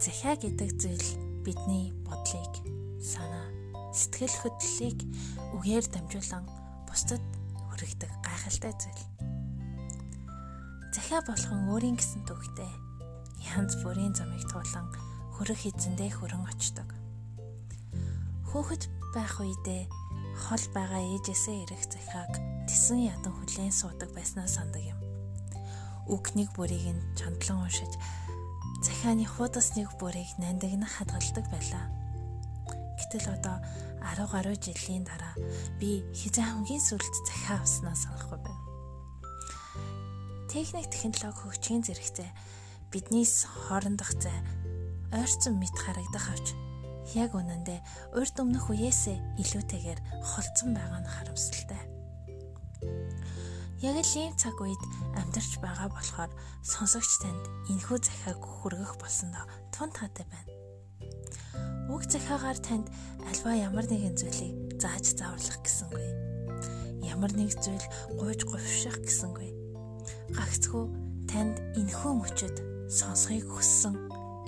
захиа гэдэг зүйл бидний бодлыг, санаа, сэтгэл хөдлөлийг үгээр дамжуулан бусдад хүргэдэг гайхалтай зүйл. Захиа болгон өөрийн гэсэн төвхтэй янз бүрийн замыг туулан хүргэх эзэндээ хүрэн очдог. Хүүхэд байх үедээ хол байгаа ээжээсээ ирэх захиаг тэсэн ядан хүлээн суудаг байснаа сандаг юм. Үг нэг бүрийг нь чандлан уншиж захианы хуудас нэг бүрийг нандинах хадгалдаг байлаа. Гэтэл одоо 10 гаруй жилийн дараа би хизээ хамгийн сүүлд захиа авснаа санахгүй байна. Техник технологи хөгжихийн зэрэгцээ биднээс хоорондох зай ойрцон мэд харагдах авч яг үнэндээ урд өмнөх үеэсээ илүүтэйгээр холцсон байгаа нь харамсалтай. Яг л ийм цаг үед амьдарч байгаа болохоор сонсогч танд энэхүү захиаг хүргэх болсондоо тун таатай байна. Уг захиагаар танд альва ямар нэгэн зүйлийг зааж зааварлах гэсэнгүй. Ямар нэг зүйл гуйж говьших гэсэнгүй. Гагцхүү танд энэхүү мөчөд сонсхийг хүссэн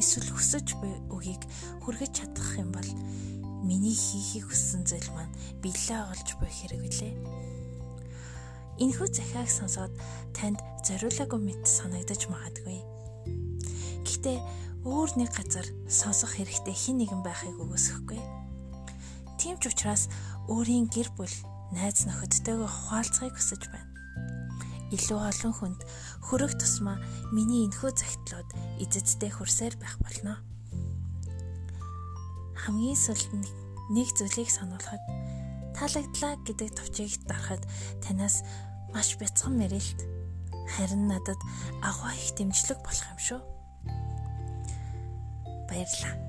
эсвэл хүсэж буй үгийг хүргэж чадах юм бол миний хийхийг хүссэн зүйл маань билээ олж буй хэрэг үлээ. Энэхүү захиаг сонсоод танд зориулаагүй мэт санагдаж магадгүй. Гэхдээ өөр нэг газар сонсох хэрэгтэй хэн нэгэн байхыг үгүйсэхгүй. Тийм ч учраас өөрийн гэр бүл, найз нөхөдтэйгээ хуваалцахыг хүсэж байна. Илүү олон хүнд хүрэх тусмаа миний энэхүү загтлууд эзэдтэй хүрсээр байх болно. Хамгийн сүүлд нэг зүйлийг сануулхад таалагдлаа гэдэг товчийг дарахад танаас маш бяцхан мэрэлт, харин надад агуу их дэмжлэг болох юм шүү. Баярлалаа.